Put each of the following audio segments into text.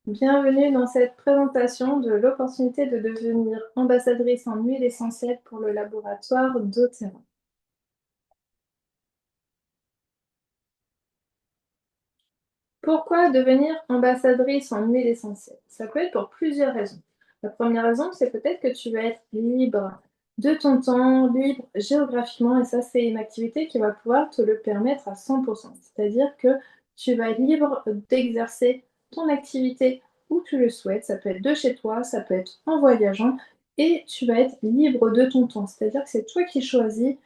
Bienvenue dans cette présentation de l'opportunité de devenir ambassadrice en huile essentielle pour le laboratoire doTERRA. Pourquoi devenir ambassadrice en huile essentielle? Ça peut être pour plusieurs raisons. La première raison, c'est peut-être que tu vas être libre de ton temps, libre géographiquement, et ça, c'est une activité qui va pouvoir te le permettre à 100%. C'est-à-dire que tu vas être libre d'exercer ton activité où tu le souhaites. Ça peut être de chez toi, ça peut être en voyageant, et tu vas être libre de ton temps. C'est-à-dire que c'est toi qui choisis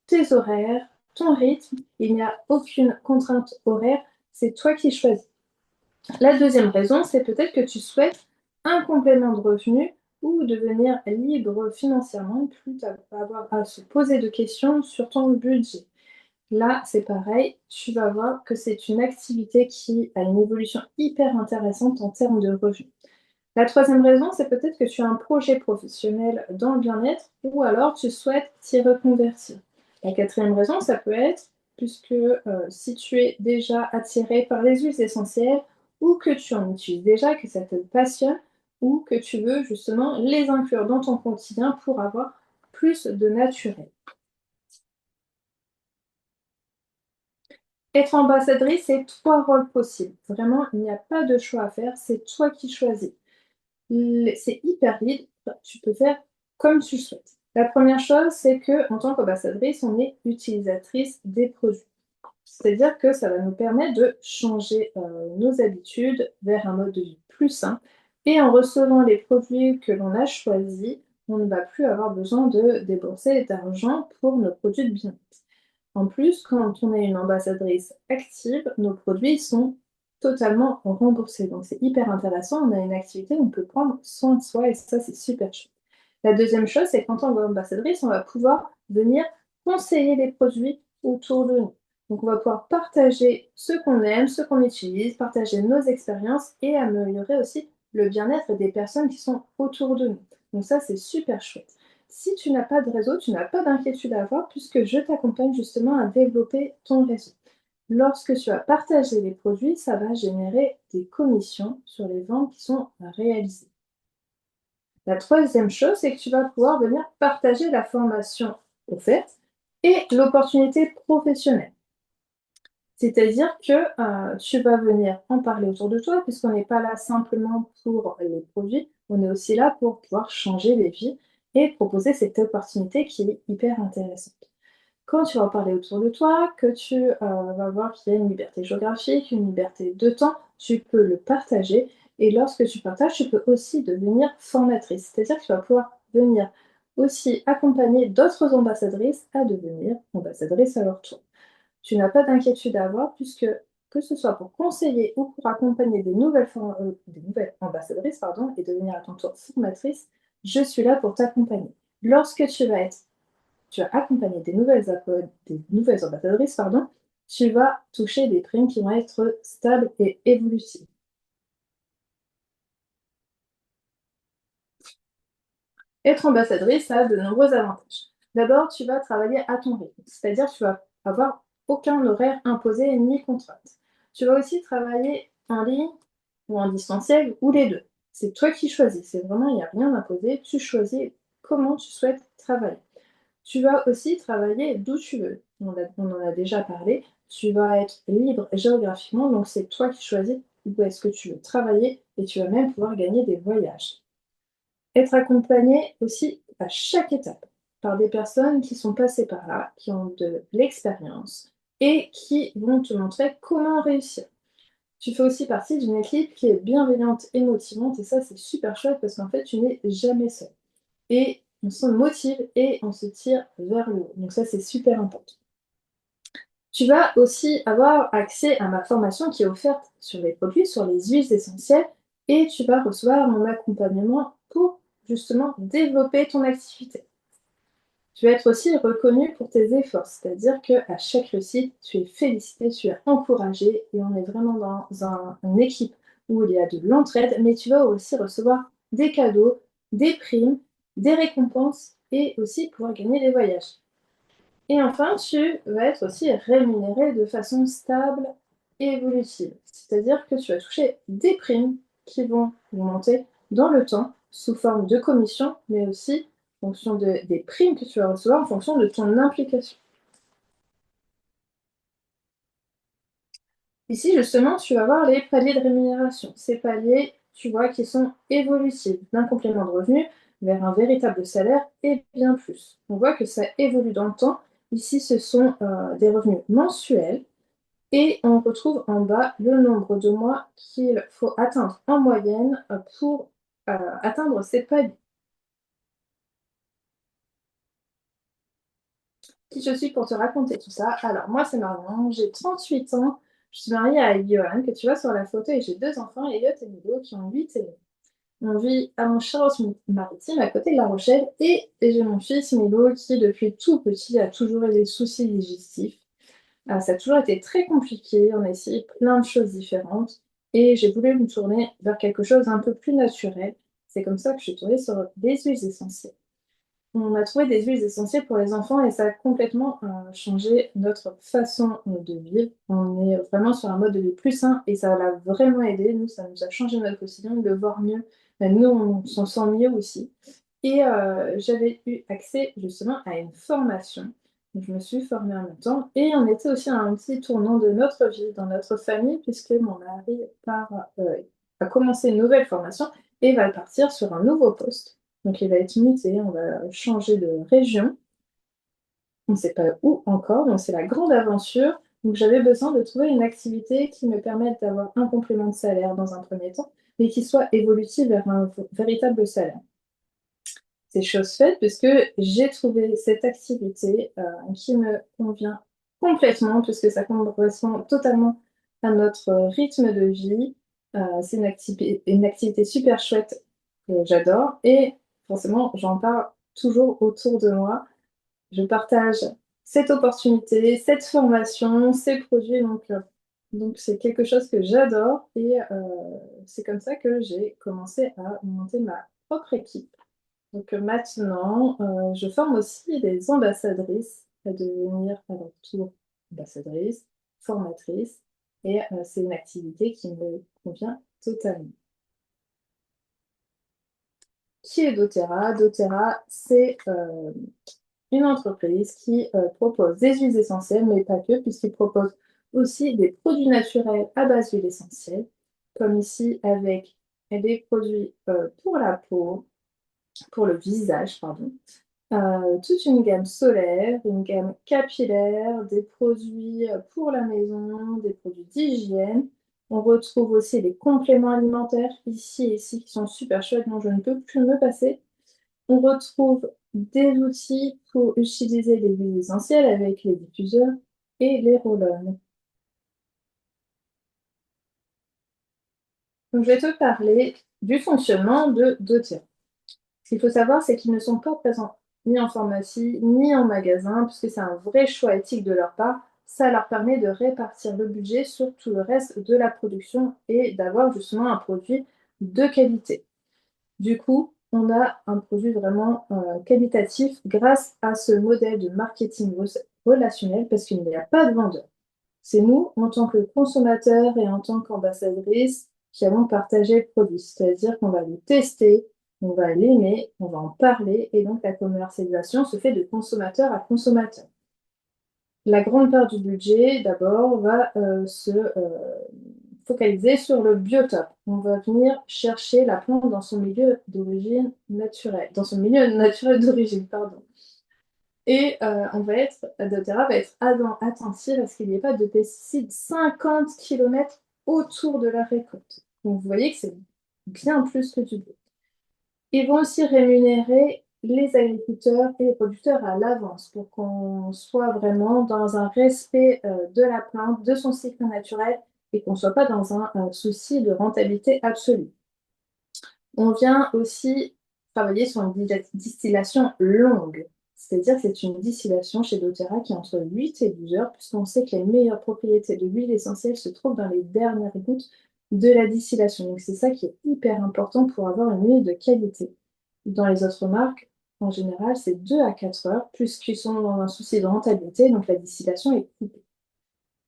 tes horaires, ton rythme. Il n'y a aucune contrainte horaire, c'est toi qui choisis. La deuxième raison, c'est peut-être que tu souhaites un complément de revenu ou devenir libre financièrement, plus avoir à se poser de questions sur ton budget. Là, c'est pareil, tu vas voir que c'est une activité qui a une évolution hyper intéressante en termes de revenus. La troisième raison, c'est peut-être que tu as un projet professionnel dans le bien-être ou alors tu souhaites t'y reconvertir. La quatrième raison, ça peut être puisque si tu es déjà attiré par les huiles essentielles ou que tu en utilises déjà, que ça te passionne ou que tu veux justement les inclure dans ton quotidien pour avoir plus de naturel. Être ambassadrice, c'est trois rôles possibles. Vraiment, il n'y a pas de choix à faire, c'est toi qui choisis. C'est hyper libre, tu peux faire comme tu le souhaites. La première chose, c'est qu'en tant qu'ambassadrice, on est utilisatrice des produits. C'est-à-dire que ça va nous permettre de changer nos habitudes vers un mode de vie plus sain. Et en recevant les produits que l'on a choisis, on ne va plus avoir besoin de débourser d'argent pour nos produits de bien-être. En plus, quand on est une ambassadrice active, nos produits sont totalement remboursés. Donc c'est hyper intéressant, on a une activité où on peut prendre soin de soi et ça c'est super chouette. La deuxième chose, c'est qu'en tant qu'ambassadrice, on va pouvoir venir conseiller les produits autour de nous. Donc on va pouvoir partager ce qu'on aime, ce qu'on utilise, partager nos expériences et améliorer aussi le bien-être des personnes qui sont autour de nous. Donc ça c'est super chouette. Si tu n'as pas de réseau, tu n'as pas d'inquiétude à avoir puisque je t'accompagne justement à développer ton réseau. Lorsque tu vas partager les produits, ça va générer des commissions sur les ventes qui sont réalisées. La troisième chose, c'est que tu vas pouvoir venir partager la formation offerte et l'opportunité professionnelle. C'est-à-dire que tu vas venir en parler autour de toi, puisqu'on n'est pas là simplement pour les produits, on est aussi là pour pouvoir changer les vies et proposer cette opportunité qui est hyper intéressante. Quand tu vas en parler autour de toi, que tu vas voir qu'il y a une liberté géographique, une liberté de temps, tu peux le partager. Et lorsque tu partages, tu peux aussi devenir formatrice. C'est-à-dire que tu vas pouvoir venir aussi accompagner d'autres ambassadrices à devenir ambassadrices à leur tour. Tu n'as pas d'inquiétude à avoir puisque que ce soit pour conseiller ou pour accompagner des nouvelles ambassadrices pardon, et devenir à ton tour formatrice, je suis là pour t'accompagner. Lorsque tu vas accompagner des nouvelles ambassadrices, pardon, tu vas toucher des primes qui vont être stables et évolutives. Être ambassadrice, ça a de nombreux avantages. D'abord, tu vas travailler à ton rythme, c'est-à-dire que tu vas avoir aucun horaire imposé ni contrainte. Tu vas aussi travailler en ligne ou en distanciel ou les deux. C'est toi qui choisis, c'est vraiment, il n'y a rien d'imposé, tu choisis comment tu souhaites travailler. Tu vas aussi travailler d'où tu veux. On en a déjà parlé. Tu vas être libre géographiquement, donc c'est toi qui choisis où est-ce que tu veux travailler et tu vas même pouvoir gagner des voyages. Être accompagné aussi à chaque étape par des personnes qui sont passées par là, qui ont de l'expérience et qui vont te montrer comment réussir. Tu fais aussi partie d'une équipe qui est bienveillante et motivante et ça c'est super chouette parce qu'en fait tu n'es jamais seul et on se motive et on se tire vers le haut. Donc ça, c'est super important. Tu vas aussi avoir accès à ma formation qui est offerte sur les produits, sur les huiles essentielles, et tu vas recevoir mon accompagnement pour justement développer ton activité. Tu vas être aussi reconnu pour tes efforts, c'est-à-dire qu'à chaque réussite, tu es félicité, tu es encouragé, et on est vraiment dans une équipe où il y a de l'entraide, mais tu vas aussi recevoir des cadeaux, des primes, des récompenses et aussi pouvoir gagner des voyages. Et enfin, tu vas être aussi rémunéré de façon stable et évolutive, c'est-à-dire que tu vas toucher des primes qui vont augmenter dans le temps sous forme de commission, mais aussi en fonction des primes que tu vas recevoir en fonction de ton implication. Ici, justement, tu vas voir les paliers de rémunération. Ces paliers, tu vois, qui sont évolutifs d'un complément de revenu vers un véritable salaire et bien plus. On voit que ça évolue dans le temps. Ici, ce sont des revenus mensuels et on retrouve en bas le nombre de mois qu'il faut atteindre en moyenne pour atteindre ces paliers. Qui je suis pour te raconter tout ça? Alors, moi, c'est Marion, j'ai 38 ans, je suis mariée à Johan, que tu vois sur la photo, et j'ai deux enfants, Elliot et Milo, qui ont 8 et 9. On vit à Montchalin-Maritime, à côté de La Rochelle, et j'ai mon fils Milo, qui depuis tout petit a toujours eu des soucis digestifs. Ça a toujours été très compliqué, on a essayé plein de choses différentes, et j'ai voulu me tourner vers quelque chose d'un peu plus naturel. C'est comme ça que je suis tournée sur des huiles essentielles. On a trouvé des huiles essentielles pour les enfants et ça a complètement changé notre façon de vivre. On est vraiment sur un mode de vie plus sain et ça l'a vraiment aidé. Nous, ça nous a changé notre quotidien, de le voir mieux. Ben, nous, on s'en sent mieux aussi. Et j'avais eu accès justement à une formation. Donc, je me suis formée en même temps et on était aussi à un petit tournant de notre vie, dans notre famille, puisque mon mari a commencé une nouvelle formation et va partir sur un nouveau poste. Donc il va être muté, on va changer de région. On ne sait pas où encore, donc c'est la grande aventure. Donc j'avais besoin de trouver une activité qui me permette d'avoir un complément de salaire dans un premier temps, mais qui soit évolutive vers un véritable salaire. C'est chose faite puisque j'ai trouvé cette activité qui me convient complètement, puisque ça correspond totalement à notre rythme de vie. C'est une activité super chouette que j'adore et forcément j'en parle toujours autour de moi. Je partage cette opportunité, cette formation, ces produits, donc c'est quelque chose que j'adore et c'est comme ça que j'ai commencé à monter ma propre équipe. Donc maintenant, je forme aussi des ambassadrices à devenir à leur tour ambassadrices, formatrices, et c'est une activité qui me convient totalement. Qui est doTERRA? doTERRA, c'est une entreprise qui propose des huiles essentielles, mais pas que, puisqu'il propose aussi des produits naturels à base d'huile essentielle, comme ici avec des produits pour la peau, pour le visage, pardon. Toute une gamme solaire, une gamme capillaire, des produits pour la maison, des produits d'hygiène. On retrouve aussi des compléments alimentaires ici et ici qui sont super chouettes, dont je ne peux plus me passer. On retrouve des outils pour utiliser les huiles essentielles avec les diffuseurs et les roll-on. Donc, je vais te parler du fonctionnement de doTERRA. Ce qu'il faut savoir, c'est qu'ils ne sont pas présents ni en pharmacie, ni en magasin, puisque c'est un vrai choix éthique de leur part. Ça leur permet de répartir le budget sur tout le reste de la production et d'avoir justement un produit de qualité. Du coup, on a un produit vraiment qualitatif grâce à ce modèle de marketing relationnel, parce qu'il n'y a pas de vendeur. C'est nous, en tant que consommateurs et en tant qu'ambassadrices, qui allons partager le produit. C'est-à-dire qu'on va le tester, on va l'aimer, on va en parler, et donc la commercialisation se fait de consommateur à consommateur. La grande part du budget, d'abord, va se focaliser sur le biotope. On va venir chercher la plante dans son milieu d'origine naturelle, dans son milieu naturel d'origine, pardon. Et doTERRA va être attentive à ce qu'il n'y ait pas de pesticides 50 km autour de la récolte. Donc vous voyez que c'est bien plus que du bio. Ils vont aussi rémunérer les agriculteurs et les producteurs à l'avance pour qu'on soit vraiment dans un respect de la plante, de son cycle naturel et qu'on ne soit pas dans un souci de rentabilité absolue. On vient aussi travailler sur une distillation longue, c'est-à-dire que c'est une distillation chez doTERRA qui est entre 8 et 12 heures, puisqu'on sait que les meilleures propriétés de l'huile essentielle se trouvent dans les dernières gouttes de la distillation. Donc c'est ça qui est hyper important pour avoir une huile de qualité. Dans les autres marques, en général, c'est 2 à 4 heures, puisqu'ils sont dans un souci de rentabilité, donc la distillation est coupée.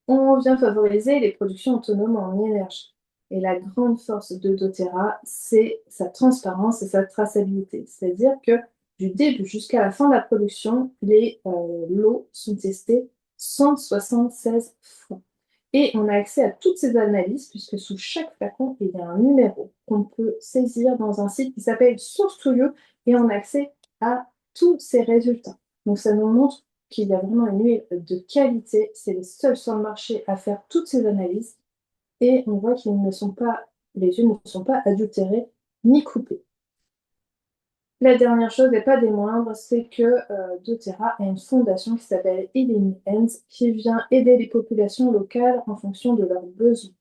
On vient favoriser les productions autonomes en énergie. Et la grande force de doTERRA, c'est sa transparence et sa traçabilité. C'est-à-dire que du début jusqu'à la fin de la production, les lots sont testés 176 fois. Et on a accès à toutes ces analyses, puisque sous chaque flacon, il y a un numéro qu'on peut saisir dans un site qui s'appelle Source2You, et on a accès à tous ces résultats. Donc ça nous montre qu'il y a vraiment une huile de qualité. C'est les seuls sur le marché à faire toutes ces analyses. Et on voit qu'ils ne sont pas, les huiles ne sont pas adultérées ni coupées. La dernière chose, et pas des moindres, c'est que doTERRA a une fondation qui s'appelle Healing Hands, qui vient aider les populations locales en fonction de leurs besoins.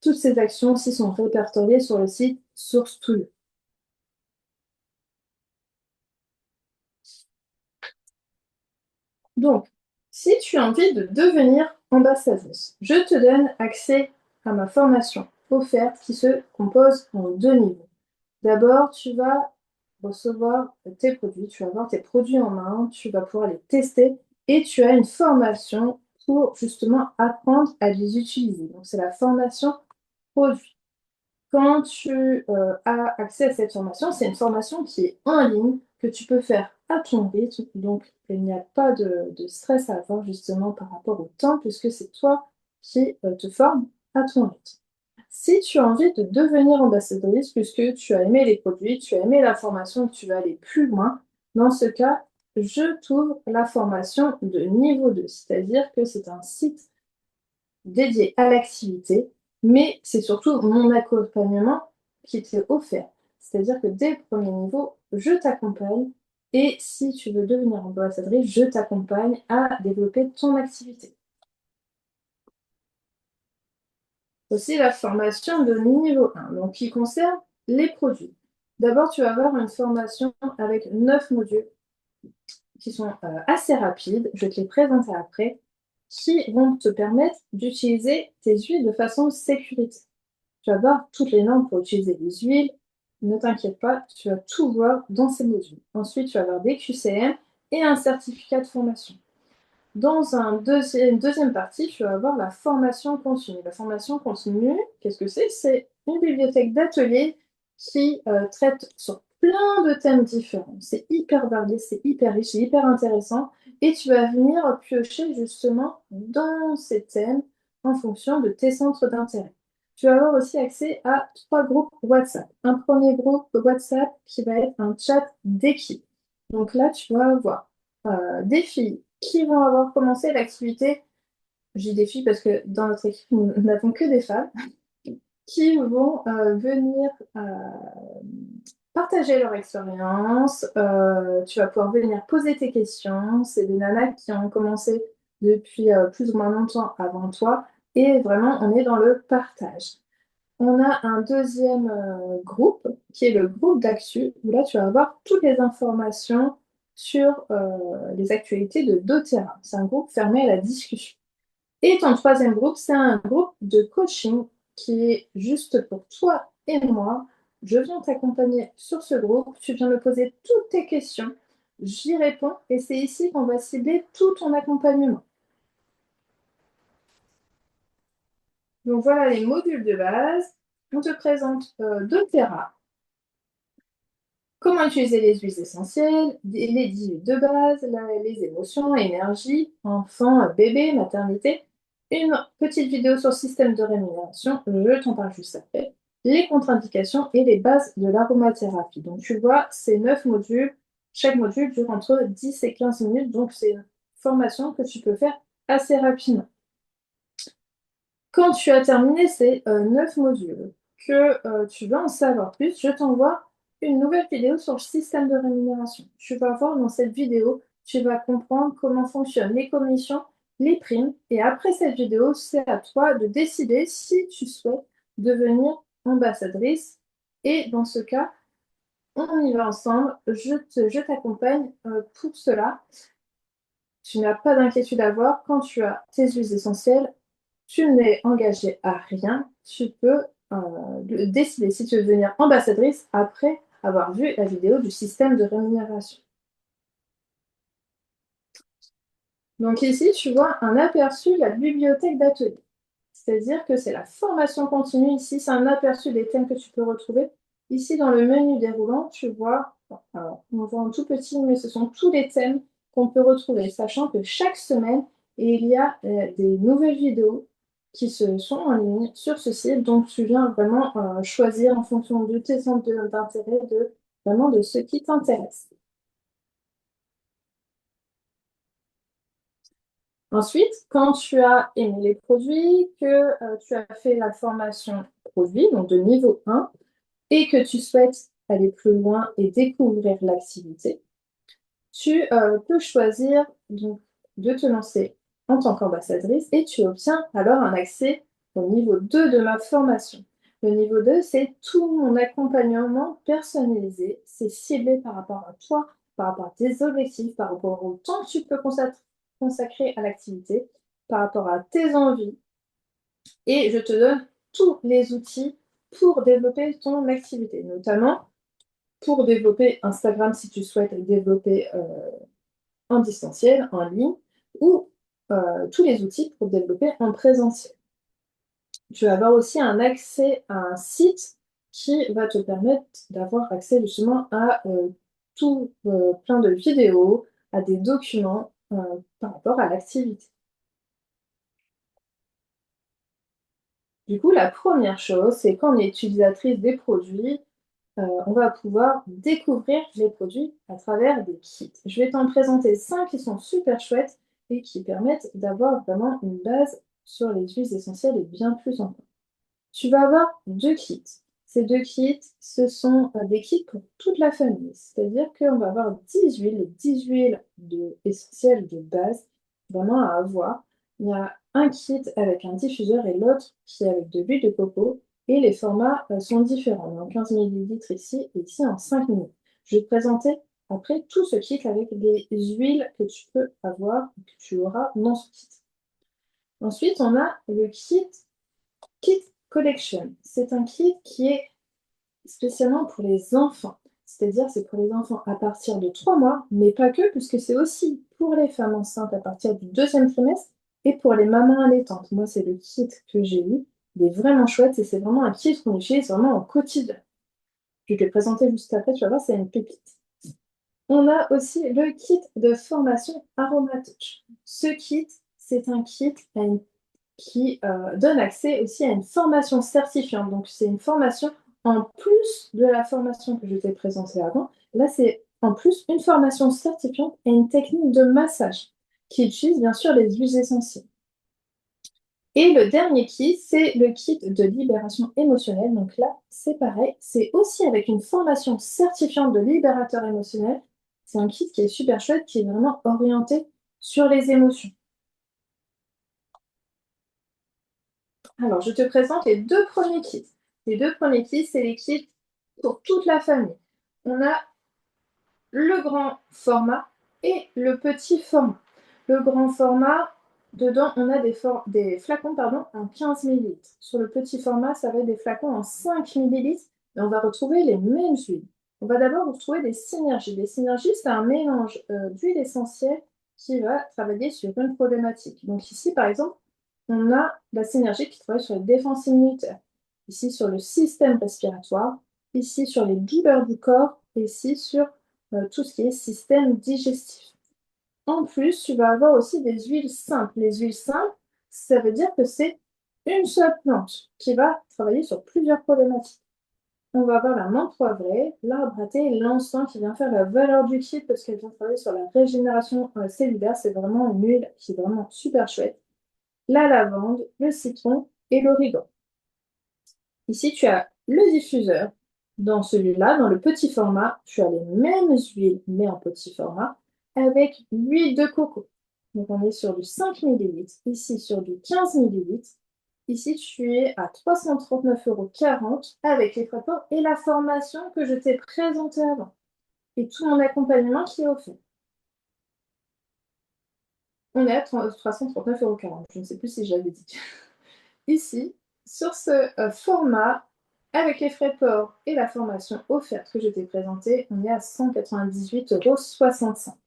Toutes ces actions aussi sont répertoriées sur le site Source2You. Donc, si tu as envie de devenir ambassadrice, je te donne accès à ma formation offerte qui se compose en 2 niveaux. D'abord, tu vas recevoir tes produits, tu vas avoir tes produits en main, tu vas pouvoir les tester et tu as une formation pour justement apprendre à les utiliser. Donc, c'est la formation produit. Quand tu as accès à cette formation, c'est une formation qui est en ligne, que tu peux faire à ton rythme. Donc, il n'y a pas de stress à avoir justement par rapport au temps, puisque c'est toi qui te formes à ton rythme. Si tu as envie de devenir ambassadrice, puisque tu as aimé les produits, tu as aimé la formation, tu vas aller plus loin, dans ce cas, je t'ouvre la formation de niveau 2, c'est-à-dire que c'est un site dédié à l'activité, mais c'est surtout mon accompagnement qui t'est offert. C'est-à-dire que dès le premier niveau, je t'accompagne et si tu veux devenir ambassadrice, je t'accompagne à développer ton activité. Aussi la formation de niveau 1, donc qui concerne les produits. D'abord, tu vas avoir une formation avec 9 modules qui sont assez rapides, je te les présenterai après, qui vont te permettre d'utiliser tes huiles de façon sécuritaire. Tu vas voir toutes les normes pour utiliser les huiles. Ne t'inquiète pas, tu vas tout voir dans ces modules. Ensuite, tu vas avoir des QCM et un certificat de formation. Dans une deuxième partie, tu vas avoir la formation continue. La formation continue, qu'est-ce que c'est? C'est une bibliothèque d'ateliers qui traite sur plein de thèmes différents. C'est hyper varié, c'est hyper riche, c'est hyper intéressant. Et tu vas venir piocher justement dans ces thèmes en fonction de tes centres d'intérêt. Tu vas avoir aussi accès à 3 groupes WhatsApp. Un premier groupe WhatsApp qui va être un chat d'équipe. Donc là, tu vas avoir des filles qui vont avoir commencé l'activité. Je dis des filles parce que dans notre équipe, nous n'avons que des femmes qui vont venir partager leur expérience. Tu vas pouvoir venir poser tes questions. C'est des nanas qui ont commencé depuis plus ou moins longtemps avant toi. Et vraiment, on est dans le partage. On a un deuxième groupe qui est le groupe d'Actu, où là tu vas avoir toutes les informations sur les actualités de doTERRA. C'est un groupe fermé à la discussion. Et ton troisième groupe, c'est un groupe de coaching qui est juste pour toi et moi. Je viens t'accompagner sur ce groupe, tu viens me poser toutes tes questions, j'y réponds et c'est ici qu'on va cibler tout ton accompagnement. Donc voilà les modules de base. On te présente doTERRA. Comment utiliser les huiles essentielles, les 10 huiles de base, les émotions, énergie, enfant, bébé, maternité. Une petite vidéo sur le système de rémunération, je t'en parle juste après. Les contre-indications et les bases de l'aromathérapie. Donc tu vois, ces 9 modules, chaque module dure entre 10 et 15 minutes, donc c'est une formation que tu peux faire assez rapidement. Quand tu as terminé ces 9 modules, que tu veux en savoir plus, je t'envoie une nouvelle vidéo sur le système de rémunération. Tu vas voir dans cette vidéo, tu vas comprendre comment fonctionnent les commissions, les primes. Et après cette vidéo, c'est à toi de décider si tu souhaites devenir ambassadrice. Et dans ce cas, on y va ensemble. Je t'accompagne pour cela. Tu n'as pas d'inquiétude à avoir. Quand tu as tes huiles essentielles, tu n'es engagé à rien. Tu peux décider si tu veux devenir ambassadrice après avoir vu la vidéo du système de rémunération. Donc ici, tu vois un aperçu de la bibliothèque d'atelier. C'est-à-dire que c'est la formation continue. Ici, c'est un aperçu des thèmes que tu peux retrouver. Ici, dans le menu déroulant, tu vois, alors, on voit en tout petit, mais ce sont tous les thèmes qu'on peut retrouver, sachant que chaque semaine, il y a des nouvelles vidéos qui sont en ligne sur ce site. Donc, tu viens vraiment choisir en fonction de tes centres d'intérêt, vraiment de ce qui t'intéresse. Ensuite, quand tu as aimé les produits, que tu as fait la formation produit, donc de niveau 1, et que tu souhaites aller plus loin et découvrir l'activité, tu peux choisir donc, de te lancer en tant qu'ambassadrice et tu obtiens alors un accès au niveau 2 de ma formation. Le niveau 2, c'est tout mon accompagnement personnalisé. C'est ciblé par rapport à toi, par rapport à tes objectifs, par rapport au temps que tu peux consacrer à l'activité, par rapport à tes envies. Et je te donne tous les outils pour développer ton activité, notamment pour développer Instagram si tu souhaites développer en distanciel, en ligne, ou tous les outils pour développer en présentiel. Tu vas avoir aussi un accès à un site qui va te permettre d'avoir accès justement à tout plein de vidéos, à des documents par rapport à l'activité. Du coup, la première chose, c'est quand on est utilisatrice des produits, on va pouvoir découvrir les produits à travers des kits. Je vais t'en présenter 5 qui sont super chouettes et qui permettent d'avoir vraiment une base sur les huiles essentielles et bien plus encore. Tu vas avoir 2 kits. Ces 2 kits, ce sont des kits pour toute la famille. C'est-à-dire qu'on va avoir 10 huiles essentielles de base vraiment à avoir. Il y a un kit avec un diffuseur et l'autre qui est avec de l'huile de coco. Et les formats sont différents. En 15 millilitres ici et ici en 5 ml. Je vais te présenter après tout ce kit avec les huiles que tu peux avoir et que tu auras dans ce kit. Ensuite, on a le Kit Collection. C'est un kit qui est spécialement pour les enfants. C'est-à-dire, c'est pour les enfants à partir de 3 mois, mais pas que, puisque c'est aussi pour les femmes enceintes à partir du 2e trimestre et pour les mamans allaitantes. Moi, c'est le kit que j'ai eu. Il est vraiment chouette et c'est vraiment un kit qu'on utilise vraiment au quotidien. Je vais te le présenter juste après, tu vas voir, c'est une pépite. On a aussi le kit de formation Aromatouch. Ce kit, c'est un kit qui donne accès aussi à une formation certifiante. Donc, c'est une formation en plus de la formation que je t'ai présentée avant. Là, c'est en plus une formation certifiante et une technique de massage qui utilise bien sûr les huiles essentielles. Et le dernier kit, c'est le kit de libération émotionnelle. Donc là, c'est pareil, c'est aussi avec une formation certifiante de libérateur émotionnel. C'est un kit qui est super chouette, qui est vraiment orienté sur les émotions. Alors, je te présente les 2 premiers kits. Les 2 premiers kits, c'est les kits pour toute la famille. On a le grand format et le petit format. Le grand format, dedans, on a des flacons en 15 ml. Sur le petit format, ça va être des flacons en 5 ml et on va retrouver les mêmes huiles. On va d'abord retrouver des synergies. Les synergies, c'est un mélange d'huile essentielle qui va travailler sur une problématique. Donc ici, par exemple, on a la synergie qui travaille sur les défenses immunitaires, ici sur le système respiratoire, ici sur les douleurs du corps, ici sur tout ce qui est système digestif. En plus, tu vas avoir aussi des huiles simples. Les huiles simples, ça veut dire que c'est une seule plante qui va travailler sur plusieurs problématiques. On va avoir la menthe poivrée, l'arbre à thé et l'encens qui vient faire la valeur du kit parce qu'elle vient travailler sur la régénération cellulaire. C'est vraiment une huile qui est vraiment super chouette. La lavande, le citron et l'origan. Ici, tu as le diffuseur. Dans celui-là, dans le petit format, tu as les mêmes huiles, mais en petit format, avec l'huile de coco. Donc, on est sur du 5 ml, ici sur du 15 ml. Ici, tu es à 339,40 € avec les frais de port et la formation que je t'ai présentée avant. Et tout mon accompagnement qui est offert. On est à 339,40 €. Je ne sais plus si je l'avais dit. Ici, sur ce format, avec les frais de port et la formation offerte que je t'ai présentée, on est à 198,65 €.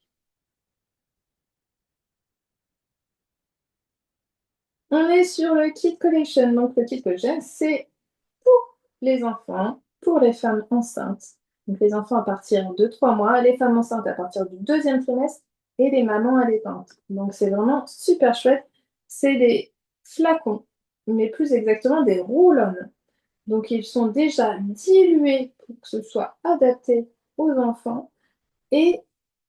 On est sur le Kit Collection. Donc, le Kit Collection, c'est pour les enfants, pour les femmes enceintes. Donc, les enfants à partir de 3 mois, les femmes enceintes à partir du deuxième trimestre et les mamans allaitantes. Donc, c'est vraiment super chouette. C'est des flacons, mais plus exactement des roll-on. Donc, ils sont déjà dilués pour que ce soit adapté aux enfants. Et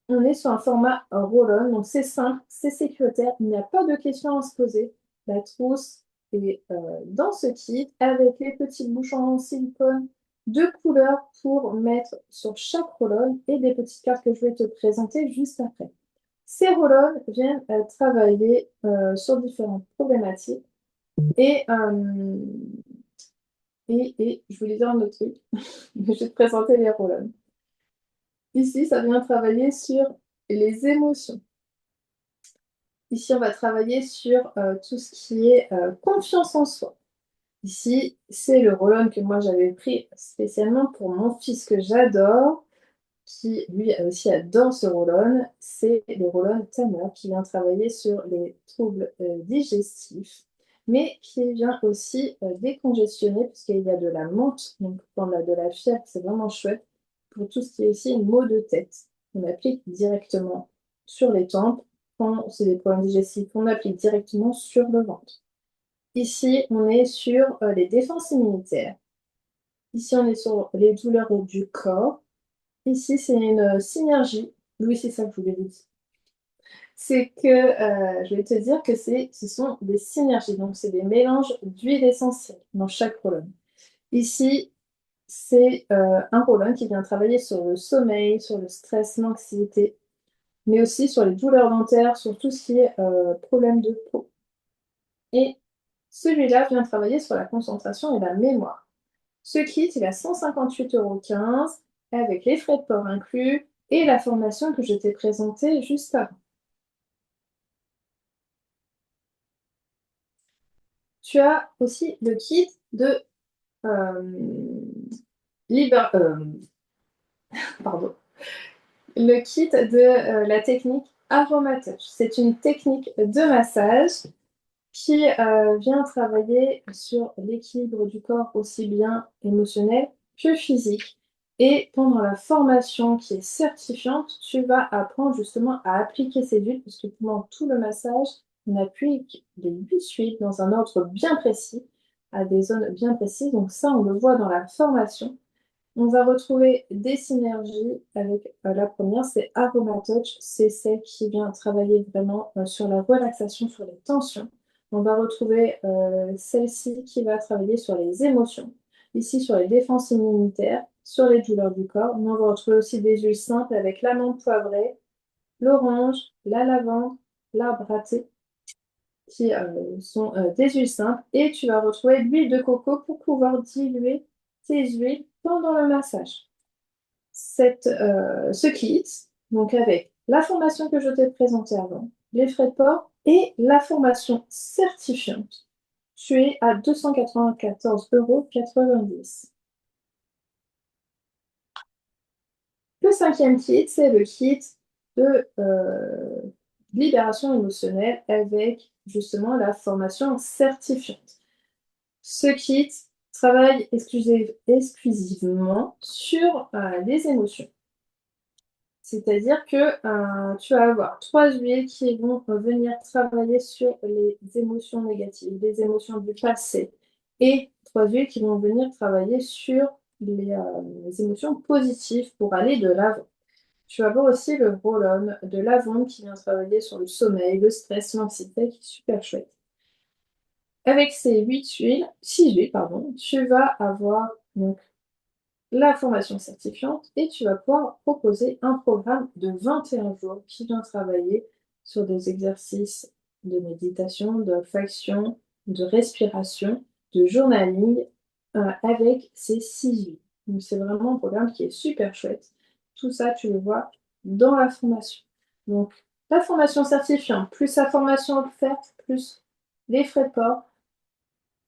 on est sur un format roll-on, donc c'est simple, c'est sécuritaire, il n'y a pas de questions à se poser. La trousse est dans ce kit avec les petits bouchons en silicone de couleur pour mettre sur chaque roll-on et des petites cartes que je vais te présenter juste après. Ces roll-on viennent travailler sur différentes problématiques et, euh, et je voulais dire un autre truc, mais je vais te présenter les roll-on. Ici, ça vient travailler sur les émotions. Ici, on va travailler sur tout ce qui est confiance en soi. Ici, c'est le roll-on que moi j'avais pris spécialement pour mon fils que j'adore, qui lui aussi adore ce roll-on. C'est le roll-on Tanner qui vient travailler sur les troubles digestifs, mais qui vient aussi décongestionner, puisqu'il y a de la menthe, donc quand on a de la fièvre, c'est vraiment chouette. Pour tout ce qui est aussi maux de tête, on applique directement sur les tempes. Quand c'est des problèmes digestifs, on applique directement sur le ventre. Ici, on est sur les défenses immunitaires. Ici, on est sur les douleurs du corps. Ici, c'est une synergie. Oui, c'est ça que je voulais dire. C'est que je vais te dire que ce sont des synergies. Donc, c'est des mélanges d'huile essentielle dans chaque roll-on. Ici, c'est un roll-on qui vient travailler sur le sommeil, sur le stress, l'anxiété, mais aussi sur les douleurs dentaires, sur tout ce qui est problème de peau. Et celui-là vient travailler sur la concentration et la mémoire. Ce kit, il a 158,15 € avec les frais de port inclus et la formation que je t'ai présentée juste avant. Tu as aussi le kit de Liber- pardon, le kit de la technique Aromatouch. C'est une technique de massage qui vient travailler sur l'équilibre du corps aussi bien émotionnel que physique. Et pendant la formation qui est certifiante, tu vas apprendre justement à appliquer ces huiles, puisque pendant tout le massage, on applique les 8 huiles dans un ordre bien précis, à des zones bien précises. Donc ça, on le voit dans la formation. On va retrouver des synergies avec la première, c'est Aromatouch, c'est celle qui vient travailler vraiment sur la relaxation, sur les tensions. On va retrouver celle-ci qui va travailler sur les émotions, ici sur les défenses immunitaires, sur les douleurs du corps. Mais on va retrouver aussi des huiles simples avec l'amande poivrée, l'orange, la lavande, l'arbre à thé, qui sont des huiles simples. Et tu vas retrouver l'huile de coco pour pouvoir diluer tes huiles pendant le massage. Ce kit, donc avec la formation que je t'ai présentée avant, les frais de port et la formation certifiante, tu es à 294,90 €. Le cinquième kit, c'est le kit de libération émotionnelle avec justement la formation certifiante. Ce kit travaille exclusivement sur les émotions. C'est-à-dire que tu vas avoir 3 huiles qui vont venir travailler sur les émotions négatives, les émotions du passé, et 3 huiles qui vont venir travailler sur les émotions positives pour aller de l'avant. Tu vas avoir aussi le roll-on de lavande qui vient travailler sur le sommeil, le stress, l'anxiété, qui est super chouette. Avec ces 6 huiles, pardon, tu vas avoir donc la formation certifiante et tu vas pouvoir proposer un programme de 21 jours qui vient travailler sur des exercices de méditation, d'olfaction, de respiration, de journaling avec ces 6 huiles. Donc c'est vraiment un programme qui est super chouette. Tout ça, tu le vois dans la formation. Donc la formation certifiante, plus la formation offerte, plus les frais de port,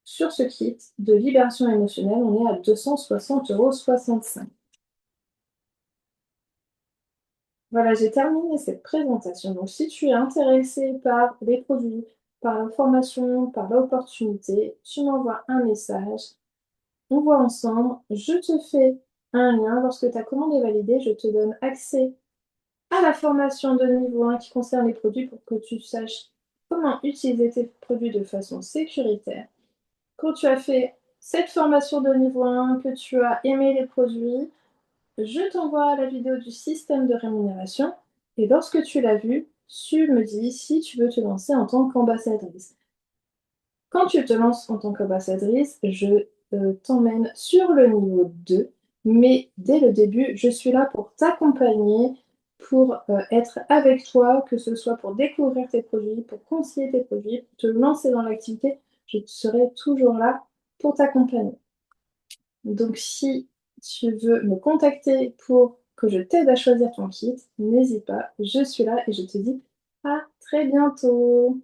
sur ce kit de libération émotionnelle, on est à 260,65 €. Voilà, j'ai terminé cette présentation. Donc, si tu es intéressé par les produits, par l'information, par l'opportunité, tu m'envoies un message, on voit ensemble, je te fais un lien. Lorsque ta commande est validée, je te donne accès à la formation de niveau 1 qui concerne les produits pour que tu saches comment utiliser tes produits de façon sécuritaire. Quand tu as fait cette formation de niveau 1, que tu as aimé les produits, je t'envoie la vidéo du système de rémunération et lorsque tu l'as vue, tu me dis si tu veux te lancer en tant qu'ambassadrice. Quand tu te lances en tant qu'ambassadrice, je t'emmène sur le niveau 2, mais dès le début, je suis là pour t'accompagner, pour être avec toi, que ce soit pour découvrir tes produits, pour conseiller tes produits, pour te lancer dans l'activité, je serai toujours là pour t'accompagner. Donc si tu veux me contacter pour que je t'aide à choisir ton kit, n'hésite pas, je suis là et je te dis à très bientôt.